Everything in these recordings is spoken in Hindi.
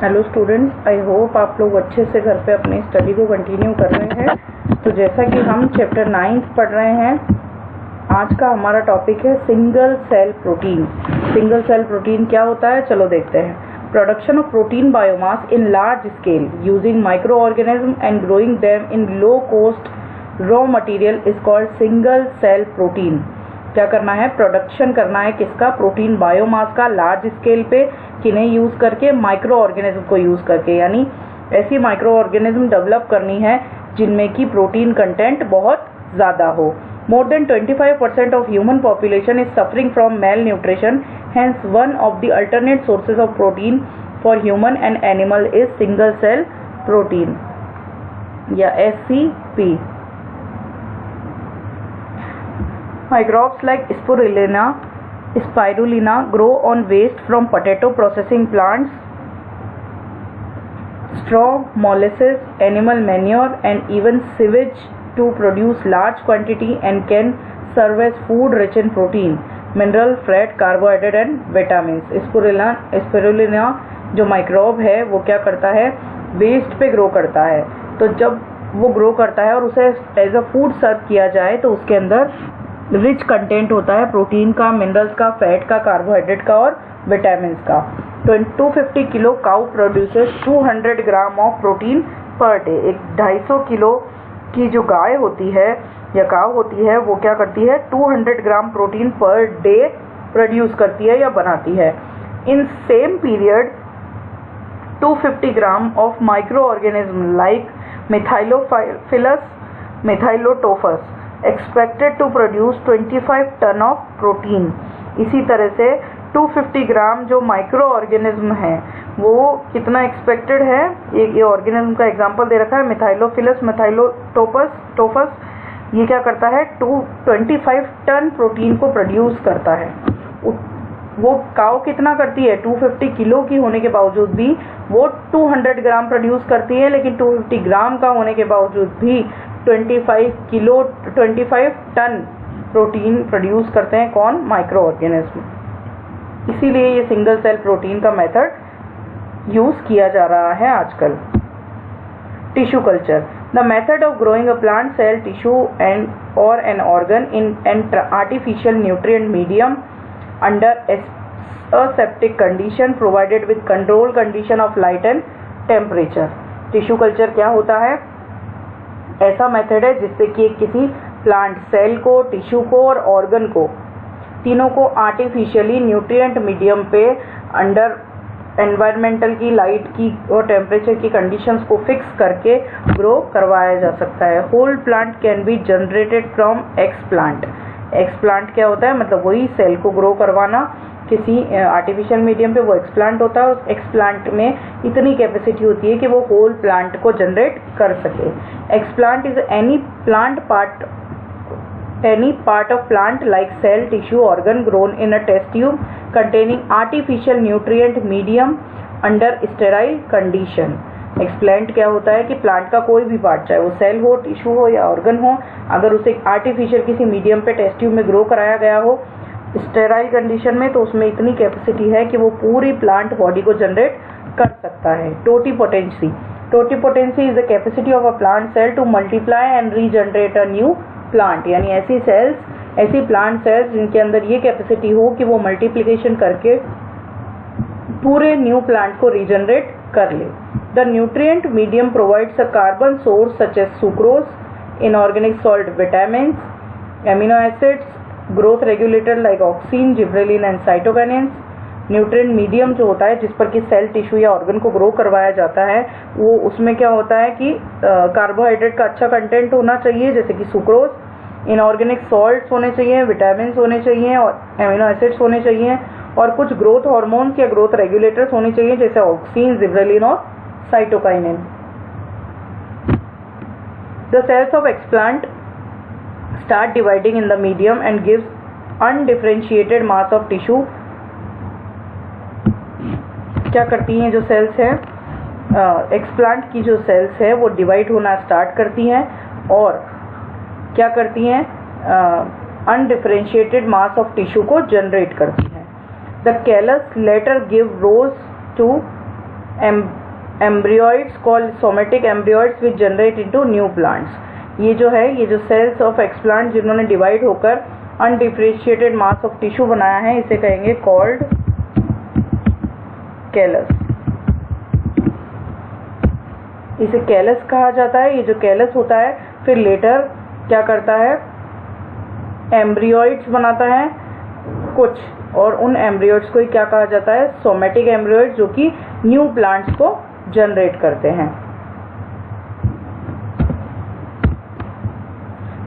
हेलो स्टूडेंट्स, आई होप आप लोग अच्छे से घर पे अपनी स्टडी को कंटिन्यू कर रहे हैं। तो जैसा कि हम चैप्टर 9 पढ़ रहे हैं, आज का हमारा टॉपिक है single cell protein. Single cell protein क्या होता है, चलो देखते हैं। Production of protein biomass in large scale using microorganism and growing them in low cost raw material is called single cell protein. क्या करना है, प्रोडक्शन करना है किसका, प्रोटीन बायोमास का, लार्ज स्केल पे, किन्हें यूज करके, माइक्रो ऑर्गेनिज्म को यूज करके, यानी ऐसी माइक्रो ऑर्गेनिज्म डेवलप करनी है जिनमें की प्रोटीन कंटेंट बहुत ज्यादा हो। More than 25% of human population is suffering from malnutrition, hence one of the alternate sources of protein for human and animal is single cell protein या SCP। Microbes like spirulina grow on waste from potato processing plants, straw, molasses, animal manure and even sewage to produce large quantity and can serve as food rich in protein, mineral, fat, carbohydrate and vitamins। Spirulina जो माइक्रोब है वो क्या करता है, वेस्ट पे ग्रो करता है। तो जब वो ग्रो करता है और उसे एज अ फूड सर्व किया जाए तो उसके अंदर रिच कंटेंट होता है प्रोटीन का, मिनरल्स का, फैट का, कार्बोहाइड्रेट का और विटामिन का। 250 kilo cow produces 200 gram of protein per day. एक 250 किलो की जो गाय होती है या काउ होती है वो क्या करती है, 200 gram protein per day produce करती है या बनाती है। In same period 250 gram of microorganism like methylophilus, methylotrophus expected to produce 25 ton of protein. इसी तरह से 250 ग्राम जो माइक्रो ऑर्गेनिज्म है वो कितना एक्सपेक्टेड है, ये ऑर्गेनिज्म का एग्जांपल दे रखा है, मिथाइलोफिलस, मिथाइलोटोफस। ये क्या करता है, 25 टन प्रोटीन को प्रोड्यूस करता है। वो काउ कितना करती है, 250 किलो की होने के बावजूद भी वो 200 ग्राम प्रोड्यूस करती है, लेकिन 250 ग्राम का होने के बावजूद भी 25 टन प्रोटीन प्रोड्यूस करते हैं कौन, माइक्रो ऑर्गेनिज्म। इसीलिए ये सिंगल सेल प्रोटीन का मेथड यूज किया जा रहा है आजकल। Tissue culture, the method of growing a plant cell tissue and और an organ in an artificial nutrient medium under aseptic condition provided with control condition of light and temperature। Tissue culture क्या होता है, ऐसा मेथड है जिससे कि किसी प्लांट सेल को, टिश्यू को और ऑर्गन को, तीनों को आर्टिफिशियली न्यूट्रिएंट मीडियम पे अंडर एनवायरमेंटल की, लाइट की और टेम्परेचर की कंडीशंस को फिक्स करके ग्रो करवाया जा सकता है। Whole plant can be generated from explant. Explant क्या होता है, मतलब वही सेल को ग्रो करवाना किसी आर्टिफिशियल मीडियम पे, वो एक्सप्लांट होता है। उस एक्सप्लांट में इतनी कैपेसिटी होती है कि वो होल प्लांट को जनरेट कर सके। Explant is any part of plant like cell, tissue, organ grown in a test tube containing artificial nutrient medium under sterile condition. Explant क्या होता है कि प्लांट का कोई भी पार्ट, चाहे वो सेल हो, टिश्यू हो या ऑर्गन हो, अगर उसे आर्टिफिशियल किसी मीडियम पे टेस्ट ट्यूब में ग्रो कराया गया हो स्टेराइल कंडीशन में, तो उसमें इतनी कैपेसिटी है कि वो पूरी प्लांट बॉडी को जनरेट कर सकता है। Totipotency, totipotency is the capacity of a plant cell to multiply and regenerate a new plant. यानी ऐसी सेल्स, ऐसी प्लांट सेल्स जिनके अंदर ये कैपेसिटी हो कि वो मल्टीप्लिकेशन करके पूरे न्यू प्लांट को रीजनरेट कर ले। The nutrient medium provides a carbon source such as sucrose, inorganic salt, vitamin, amino acids, growth regulator like auxin, gibberellin and cytokinins. Nutrient medium जो होता है जिस पर कि सेल, टिश्यू या ऑर्गन को ग्रो करवाया जाता है, वो उसमें क्या होता है कि कार्बोहाइड्रेट का अच्छा कंटेंट होना चाहिए जैसे कि सुक्रोज, इनऑर्गेनिक सॉल्ट्स होने चाहिए, विटामिन होने चाहिए और एमिनो एसिड्स होने चाहिए, और कुछ ग्रोथ हार्मोन्स या ग्रोथ रेगुलेटर्स होने चाहिए जैसे ऑक्सीन, जिब्रेलिन और cytokinin. The cells of explant start dividing in the medium and gives undifferentiated mass of tissue। क्या करती हैं जो सेल्स हैं, एक्सप्लांट की जो सेल्स है वो डिवाइड होना स्टार्ट करती हैं और क्या करती हैं, अनडिफरेंशिएटेड मास ऑफ टिश्यू को जनरेट करती हैं। The callus later give rose to embryoids called somatic embryoids which generate into new plants. ये जो है, ये जो सेल्स ऑफ एक्सप्लांट जिन्होंने डिवाइड होकर अनडिफरेंशिएटेड मास ऑफ टिश्यू बनाया है, इसे कहेंगे कॉल्ड कैलस। इसे कैलस कहा जाता है। ये जो कैलस होता है फिर लेटर क्या करता है, एम्ब्रियोइड्स बनाता है कुछ, और उन एम्ब्रियोइड्स को ही क्या कहा जाता है, सोमेटिक एम्ब्रियोइड्स, जो कि न्यू प्लांट्स को जनरेट करते हैं।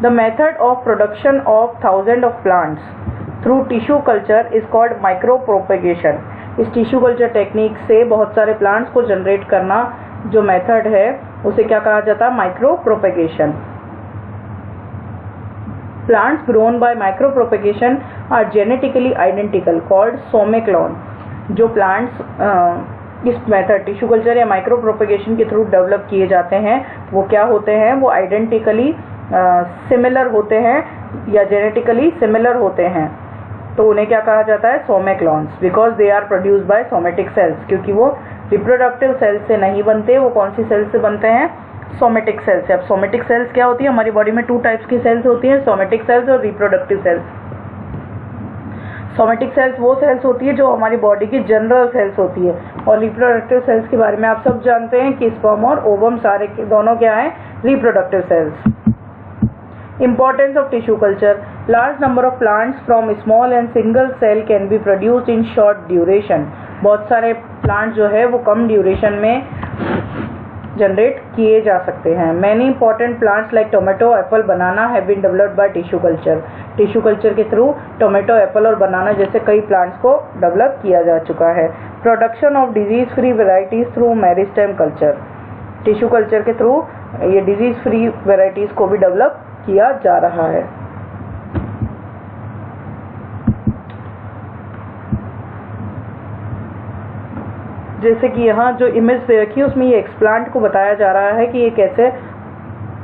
The method of production of thousand of plants through tissue culture is called micro propagation. इस टिश्यू कल्चर टेक्निक से बहुत सारे प्लांट्स को जनरेट करना जो मेथड है उसे क्या कहा जाता है, micro propagation. Plants grown by micropropagation are genetically identical called somacolon। जो प्लांट्स इस मेथड टिश्यू कल्चर या माइक्रो प्रोपेगेशन के थ्रू डेवलप किए जाते हैं वो क्या होते हैं, वो आइडेंटिकली सिमिलर होते हैं या जेनेटिकली सिमिलर होते हैं। तो उन्हें क्या कहा जाता है, somaclones, because they are produced by somatic cells. क्योंकि वो रिप्रोडक्टिव सेल्स से नहीं बनते, वो कौन सी सेल्स से बनते हैं, सोमेटिक सेल्स से। अब सोमेटिक सेल्स क्या होती है, हमारी बॉडी में 2 टाइप्स की सेल्स होती हैं, सोमेटिक सेल्स और रिप्रोडक्टिव सेल्स। सोमेटिक सेल्स वो सेल्स होती है जो हमारी बॉडी की जनरल सेल्स होती है, और रिप्रोडक्टिव सेल्स के बारे में आप सब जानते हैं कि स्पर्म और ओवम सारे दोनों क्या हैं, reproductive cells. Importance of tissue culture: large number of plants from small and single cell can be produced in short duration। बहुत सारे प्लांट जो है वो कम ड्यूरेशन में जनरेट किए जा सकते हैं। Many important plants like tomato, apple, banana have been developed by tissue culture। Tissue culture के थ्रू टोमेटो, एप्पल और बनाना जैसे कई प्लांट्स को डेवलप किया जा चुका है। Production of disease free varieties through meristem culture. Tissue culture के थ्रू ये डिजीज फ्री वेराइटीज को भी डेवलप किया जा रहा है। जैसे कि यहाँ जो इमेज दे रखी है उसमें ये एक्सप्लांट को बताया जा रहा है कि ये कैसे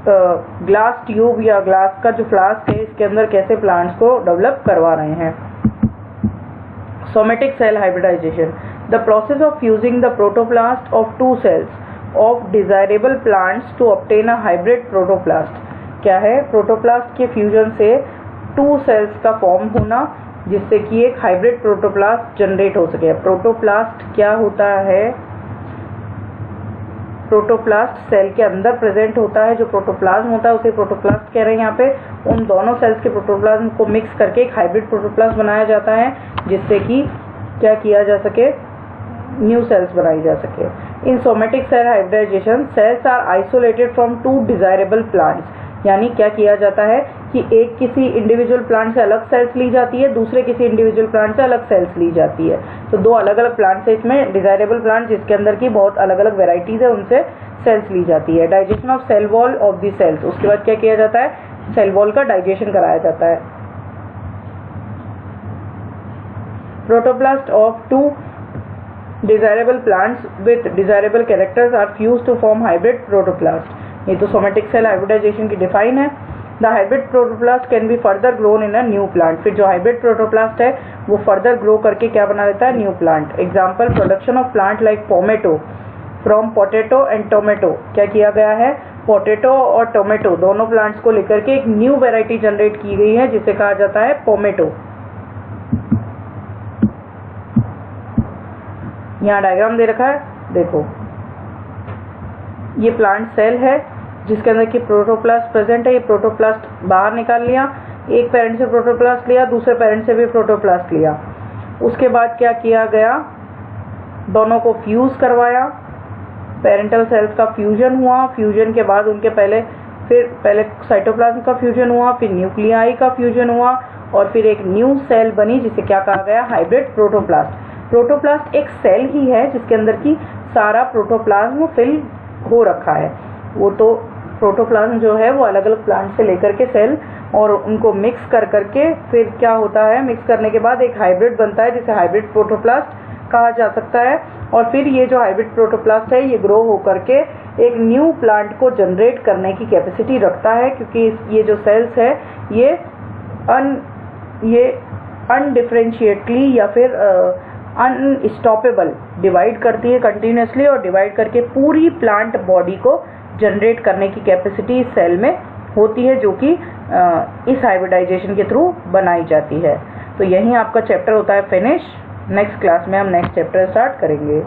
ग्लास ट्यूब या ग्लास का जो फ्लास्क है इसके अंदर कैसे प्लांट्स को डेवलप करवा रहे हैं। Somatic cell hybridization: the process of fusing the protoplast of 2 cells of desirable plants to obtain a hybrid protoplast. क्या है, प्रोटोप्लास्ट के फ्यूजन से 2 सेल्स का फॉर्म होना जिससे कि एक हाइब्रिड प्रोटोप्लास्ट जनरेट हो सके। प्रोटोप्लास्ट क्या होता है, प्रोटोप्लास्ट सेल के अंदर प्रेजेंट होता है, जो प्रोटोप्लाज्म होता है उसे प्रोटोप्लास्ट कह रहे हैं। यहाँ पे उन दोनों सेल्स के प्रोटोप्लाज्म को मिक्स करके एक हाइब्रिड प्रोटोप्लास्ट बनाया जाता है जिससे कि क्या किया जा सके, न्यू सेल्स बनाई जा सके। In somatic cell hybridization cells are isolated from 2 desirable plants. यानी क्या किया जाता है कि एक किसी इंडिविजुअल प्लांट से अलग सेल्स ली जाती है, दूसरे किसी इंडिविजुअल प्लांट से अलग सेल्स ली जाती है। तो 2 अलग अलग प्लांट से इसमें डिजायरेबल प्लांट जिसके अंदर की बहुत अलग अलग वेराइटीज है उनसे सेल्स ली जाती है। Digestion of cell wall of the cells, उसके बाद क्या किया जाता है, सेल वॉल का डाइजेशन कराया जाता है। Protoplast of 2 desirable plants with desirable characters are fused to form hybrid protoplast। ये तो सोमेटिक सेल हाइब्रिडाइजेशन की डिफाइन है। The hybrid protoplast can be further grown in a new plant. फिर जो हाइब्रिड प्रोटोप्लास्ट है वो फर्दर ग्रो करके क्या बना देता है, new plant. Example, production of plant like pomato from potato and tomato. क्या किया गया है, पोटैटो और टोमेटो दोनों प्लांट्स को लेकर के एक न्यू वेराइटी जनरेट की गई है जिसे कहा जाता है पोमेटो। यहाँ डायग्राम दे रखा है, देखो ये प्लांट सेल है जिसके अंदर की प्रोटोप्लास्ट प्रेजेंट है। ये प्रोटोप्लास्ट बाहर निकाल लिया, एक पेरेंट से प्रोटोप्लास्ट लिया, दूसरे पेरेंट से भी प्रोटोप्लास्ट लिया। उसके बाद क्या किया गया, दोनों को फ्यूज करवाया, पेरेंटल सेल्स का फ्यूजन हुआ। फ्यूजन के बाद उनके पहले साइटोप्लाज्म का फ्यूजन हुआ, फिर न्यूक्लियाई का फ्यूजन हुआ और फिर एक न्यू सेल बनी जिसे क्या कहा गया, हाइब्रिड प्रोटोप्लास्ट। प्रोटोप्लास्ट एक सेल ही है जिसके अंदर की सारा प्रोटोप्लाज्म फिल हो रखा है। वो तो प्रोटोप्लाज्म जो है वो अलग अलग प्लांट से लेकर के सेल और उनको मिक्स कर करके फिर क्या होता है, मिक्स करने के बाद एक हाइब्रिड बनता है जिसे हाइब्रिड प्रोटोप्लास्ट कहा जा सकता है। और फिर ये जो हाइब्रिड प्रोटोप्लास्ट है ये ग्रो होकर के एक न्यू प्लांट को जनरेट करने की कैपेसिटी रखता है, क्योंकि ये जो सेल्स है ये अनडिफरेंशिएटली या फिर अनस्टॉपेबल, डिवाइड करती है कंटिन्यूसली और डिवाइड करके पूरी प्लांट बॉडी को जनरेट करने की कैपेसिटी इस सेल में होती है, जो कि इस हाइब्रिडाइजेशन के थ्रू बनाई जाती है। तो यही आपका चैप्टर होता है फिनिश। नेक्स्ट क्लास में हम नेक्स्ट चैप्टर स्टार्ट करेंगे।